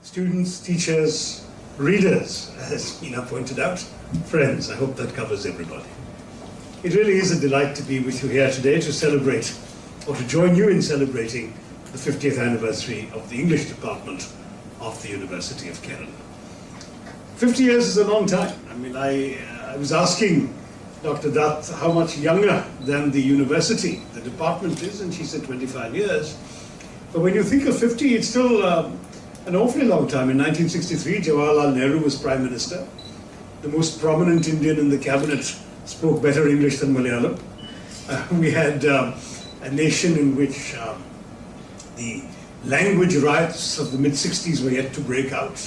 students, teachers, readers, as Ina pointed out, friends. I hope that covers everybody. It really is a delight to be with you here today to celebrate, or to join you in celebrating, the 50th anniversary of the English department of the University of Kerala. 50 years is a long time. I mean, I was asking Dr. Dutt how much younger than the university the department is, and she said 25 years. But when you think of 50, it's still an awfully long time. In 1963, Jawaharlal Nehru was Prime Minister. The most prominent Indian in the cabinet spoke better English than Malayalam. We had a nation in which the language riots of the mid-60s were yet to break out,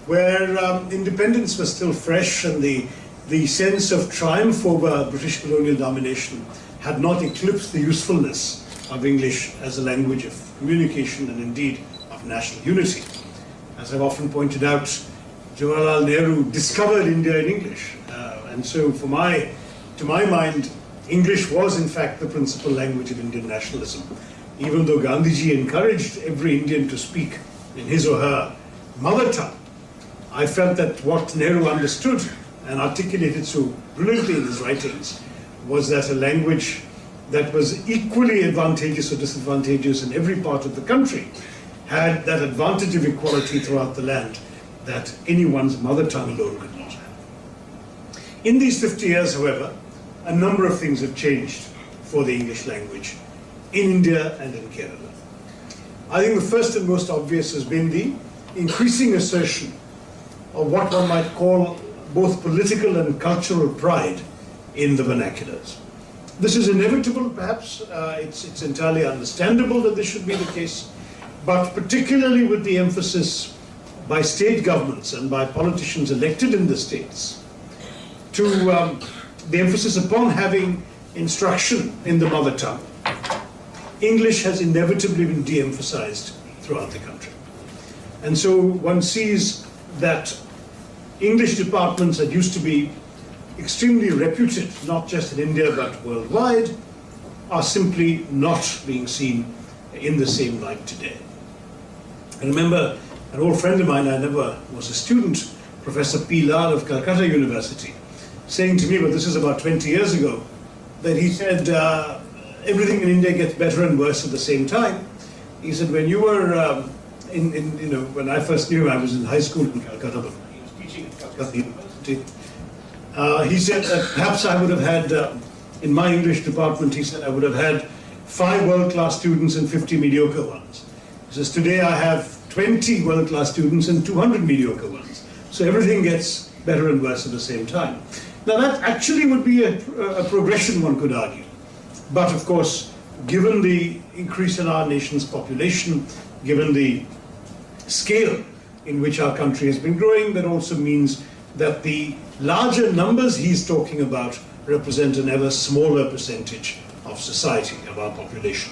where independence was still fresh and the sense of triumph over British colonial domination had not eclipsed the usefulness of English as a language of communication and indeed of national unity. As I've often pointed out, Jawaharlal Nehru discovered India in English. And so to my mind, English was in fact the principal language of Indian nationalism. Even though Gandhiji encouraged every Indian to speak in his or her mother tongue, I felt that what Nehru understood and articulated so brilliantly in his writings was that a language that was equally advantageous or disadvantageous in every part of the country had that advantage of equality throughout the land that anyone's mother tongue alone could not have. In these 50 years, however, a number of things have changed for the English language in India and in Kerala. I think the first and most obvious has been the increasing assertion of what one might call both political and cultural pride in the vernaculars. This is inevitable, perhaps. It's entirely understandable that this should be the case, but particularly with the emphasis by state governments and by politicians elected in the states to the emphasis upon having instruction in the mother tongue, English has inevitably been de-emphasized throughout the country. And so one sees that English departments that used to be extremely reputed, not just in India but worldwide, are simply not being seen in the same light today. I remember an old friend of mine, I never was a student, Professor P. Lal of Calcutta University, saying to me, but this is about 20 years ago, that he said, everything in India gets better and worse at the same time. He said, when you were when I first knew him, I was in high school in Calcutta, but he was teaching at Calcutta University. He said that perhaps I would have had, in my English department, he said I would have had 5 world-class students and 50 mediocre ones. He says, today I have 20 world-class students and 200 mediocre ones. So everything gets better and worse at the same time. Now that actually would be a progression, one could argue. But of course, given the increase in our nation's population, given the scale in which our country has been growing, that also means that the larger numbers he's talking about represent an ever smaller percentage of society, of our population.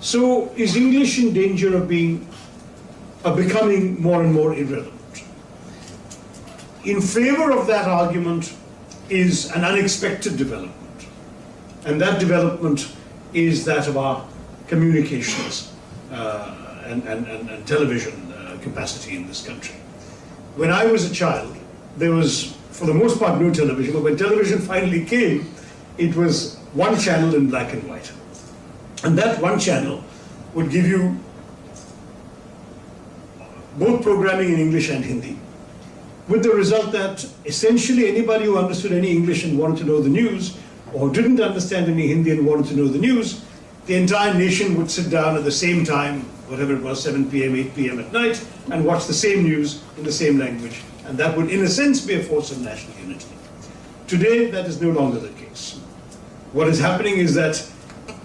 So is English in danger of becoming more and more irrelevant? In favor of that argument is an unexpected development. And that development is that of our communications and television capacity in this country. When I was a child, there was, for the most part, no television, but when television finally came, it was one channel in black and white. And that one channel would give you both programming in English and Hindi, with the result that essentially anybody who understood any English and wanted to know the news, or didn't understand any Hindi and wanted to know the news, the entire nation would sit down at the same time, whatever it was, 7 p.m., 8 p.m. at night, and watch the same news in the same language. And that would, in a sense, be a force of national unity. Today, that is no longer the case. What is happening is that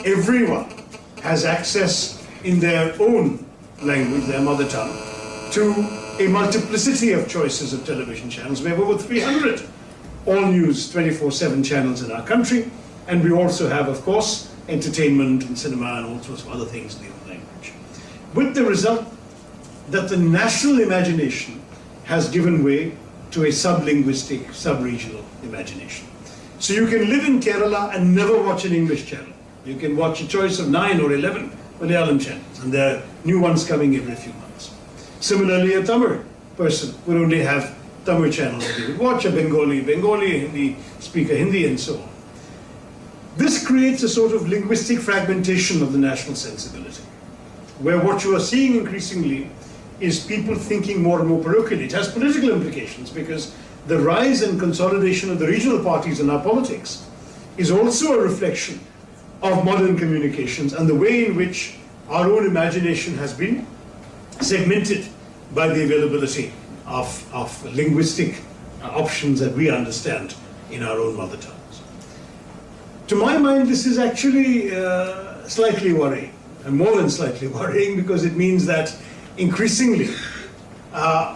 everyone has access in their own language, their mother tongue, to a multiplicity of choices of television channels. We have over 300 all-news 24/7 channels in our country, and we also have, of course, entertainment and cinema and all sorts of other things in the own language. With the result that the national imagination has given way to a sublinguistic, sub-regional imagination. So you can live in Kerala and never watch an English channel. You can watch a choice of 9 or 11 Malayalam channels, and there are new ones coming every few months. Similarly, a Tamil person would only have Tamil channels that they would watch, a Bengali, Hindi speaker, Hindi, and so on. This creates a sort of linguistic fragmentation of the national sensibility, where what you are seeing increasingly is people thinking more and more parochially. It has political implications because the rise and consolidation of the regional parties in our politics is also a reflection of modern communications and the way in which our own imagination has been segmented by the availability of linguistic options that we understand in our own mother tongues. To my mind, this is actually slightly worrying, and more than slightly worrying, because it means that increasingly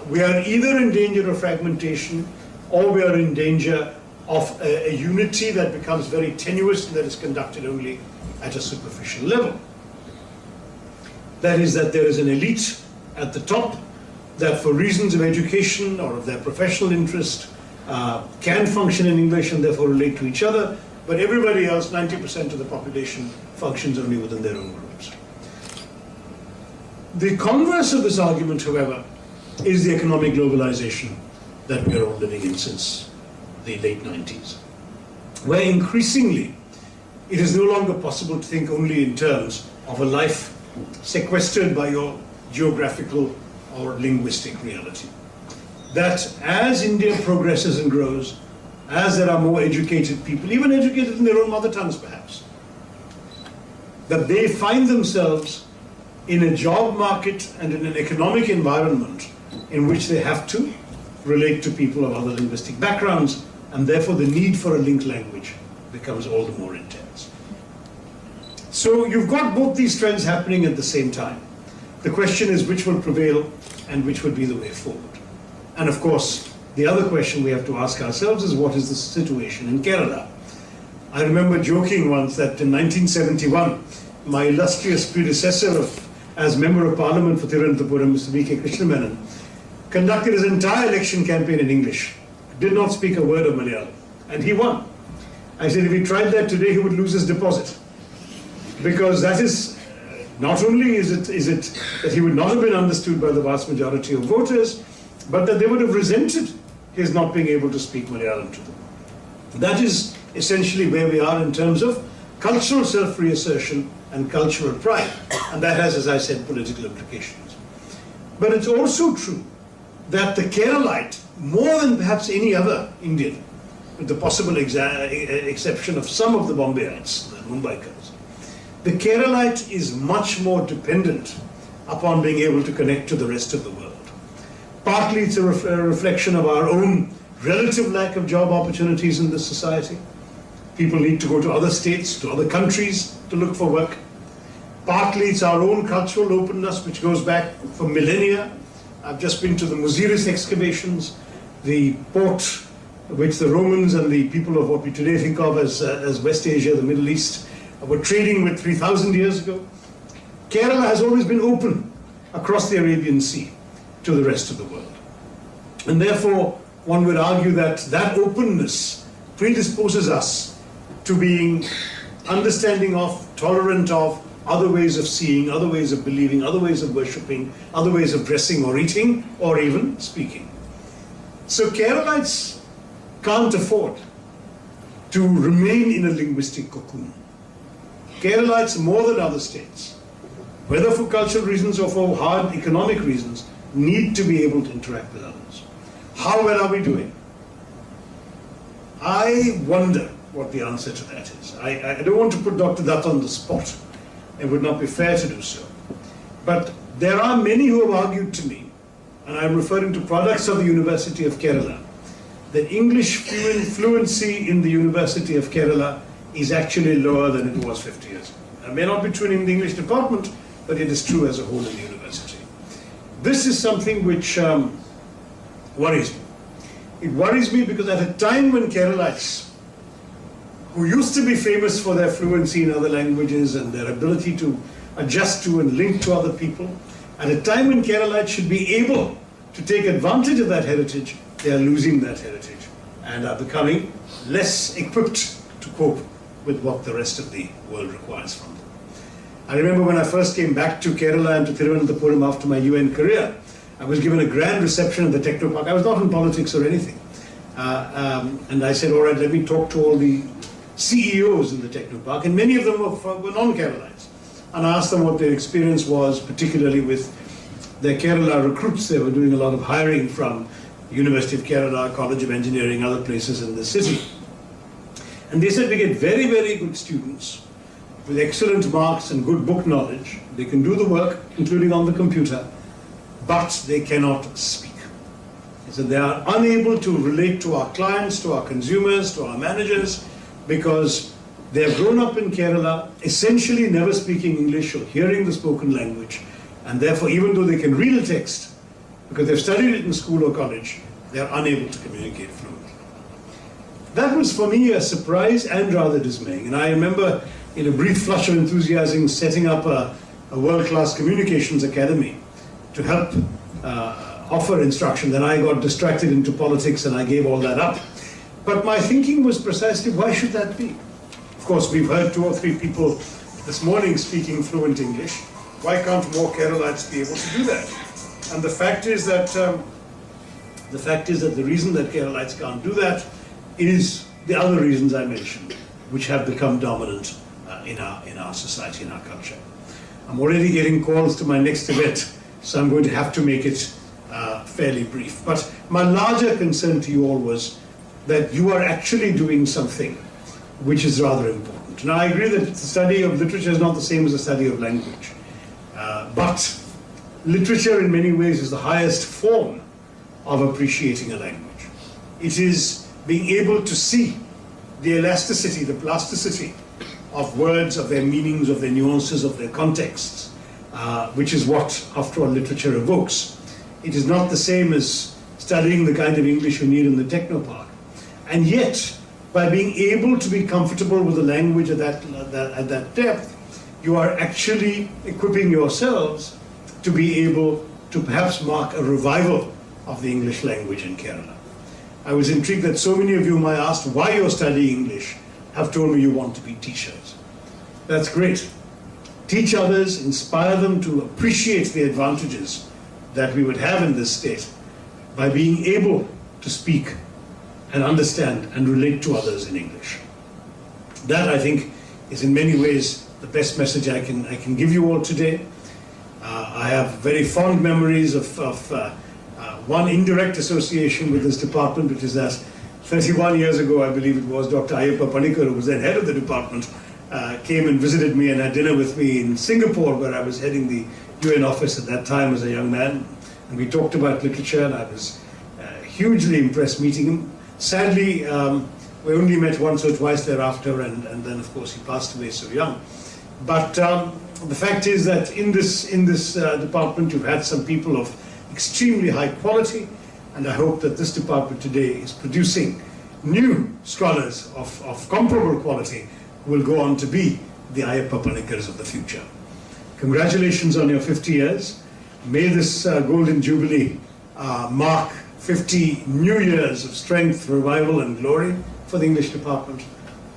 we are either in danger of fragmentation or we are in danger of a unity that becomes very tenuous and that is conducted only at a superficial level. That is, that there is an elite at the top that for reasons of education or of their professional interest can function in English and therefore relate to each other, but everybody else, 90% of the population, functions only within their own groups. The converse of this argument, however, is the economic globalization that we are all living in since the late 90s, where increasingly it is no longer possible to think only in terms of a life sequestered by your geographical or linguistic reality. That as India progresses and grows, as there are more educated people, even educated in their own mother tongues perhaps, that they find themselves in a job market and in an economic environment in which they have to relate to people of other linguistic backgrounds, and therefore the need for a linked language becomes all the more intense. So you've got both these trends happening at the same time. The question is which will prevail and which would be the way forward. And of course, the other question we have to ask ourselves is, what is the situation in Kerala? I remember joking once that in 1971, my illustrious predecessor as Member of Parliament for Thiruvananthapuram, Mr. V.K. Krishnamenon, conducted his entire election campaign in English, did not speak a word of Malayalam, and he won. I said if he tried that today, he would lose his deposit. Because that is, not only is it that he would not have been understood by the vast majority of voters, but that they would have resented his not being able to speak Malayalam to them. That is essentially where we are in terms of cultural self-reassertion and cultural pride. And that has, as I said, political implications. But it's also true that the Keralite, more than perhaps any other Indian, with the possible exception of some of the Bombayites, the Mumbaikars, the Keralite is much more dependent upon being able to connect to the rest of the world. Partly it's a reflection of our own relative lack of job opportunities in this society. People need to go to other states, to other countries to look for work. Partly it's our own cultural openness, which goes back for millennia. I've just been to the Muziris excavations, the port which the Romans and the people of what we today think of as West Asia, the Middle East, were trading with 3,000 years ago. Kerala has always been open across the Arabian Sea to the rest of the world. And therefore, one would argue that that openness predisposes us to being understanding of, tolerant of, other ways of seeing, other ways of believing, other ways of worshipping, other ways of dressing or eating, or even speaking. So Keralites can't afford to remain in a linguistic cocoon. Keralites, more than other states, whether for cultural reasons or for hard economic reasons, need to be able to interact with others. How well are we doing? I wonder what the answer to that is. I don't want to put Dr. Dutt on the spot. It would not be fair to do so. But there are many who have argued to me, and I'm referring to products of the University of Kerala, that English fluency in the University of Kerala is actually lower than it was 50 years ago. It may not be true in the English department, but it is true as a whole in the university. This is something which worries me. It worries me because at a time when Keralites, who used to be famous for their fluency in other languages and their ability to adjust to and link to other people, at a time when Keralites should be able to take advantage of that heritage, they are losing that heritage and are becoming less equipped to cope with what the rest of the world requires from them. I remember when I first came back to Kerala and to Thiruvananthapuram after my UN career, I was given a grand reception at the Technopark. I was not in politics or anything. And I said, all right, let me talk to all the CEOs in the Technopark, and many of them were non-Keralites. And I asked them what their experience was, particularly with their Kerala recruits. They were doing a lot of hiring from University of Kerala, College of Engineering, other places in the city. And they said we get very, very good students with excellent marks and good book knowledge. They can do the work, including on the computer, but they cannot speak. They said they are unable to relate to our clients, to our consumers, to our managers, because they have grown up in Kerala, essentially never speaking English or hearing the spoken language, and therefore, even though they can read a text, because they've studied it in school or college, they are unable to communicate fluently. That was for me a surprise and rather dismaying. And I remember, in a brief flush of enthusiasm, setting up a world-class communications academy to help offer instruction. Then I got distracted into politics and I gave all that up. But my thinking was precisely, why should that be? Of course, we've heard 2 or 3 people this morning speaking fluent English. Why can't more Keralites be able to do that? And the fact is that the reason that Keralites can't do that is the other reasons I mentioned, which have become dominant in our society, in our culture. I'm already getting calls to my next event, so I'm going to have to make it fairly brief. But my larger concern to you all was that you are actually doing something which is rather important. Now, I agree that the study of literature is not the same as the study of language, but literature in many ways is the highest form of appreciating a language. It is being able to see the elasticity, the plasticity of words, of their meanings, of their nuances, of their contexts, which is what, after all, literature evokes. It is not the same as studying the kind of English you need in the Technopark. And yet, by being able to be comfortable with the language at that depth, you are actually equipping yourselves to be able to perhaps mark a revival of the English language in Kerala. I was intrigued that so many of you, whom I asked why you're studying English, have told me you want to be teachers. That's great. Teach others, inspire them to appreciate the advantages that we would have in this state by being able to speak and understand and relate to others in English. That, I think, is in many ways the best message I can give you all today. I have very fond memories of one indirect association with this department, which is that 31 years ago, I believe it was, Dr. Ayyappa Panikar, who was then head of the department, came and visited me and had dinner with me in Singapore, where I was heading the UN office at that time as a young man. And we talked about literature, and I was hugely impressed meeting him. Sadly, we only met once or twice thereafter, and then, of course, he passed away so young. But the fact is that in this department, you've had some people of extremely high quality, and I hope that this department today is producing new scholars of comparable quality who will go on to be the Ayyappa Panikars of the future. Congratulations on your 50 years. May this Golden Jubilee mark 50 new years of strength, revival, and glory for the English department.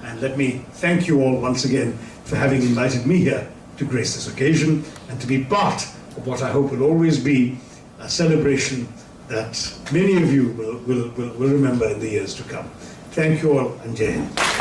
And let me thank you all once again for having invited me here to grace this occasion and to be part of what I hope will always be a celebration that many of you will remember in the years to come. Thank you all, and Jai Hind.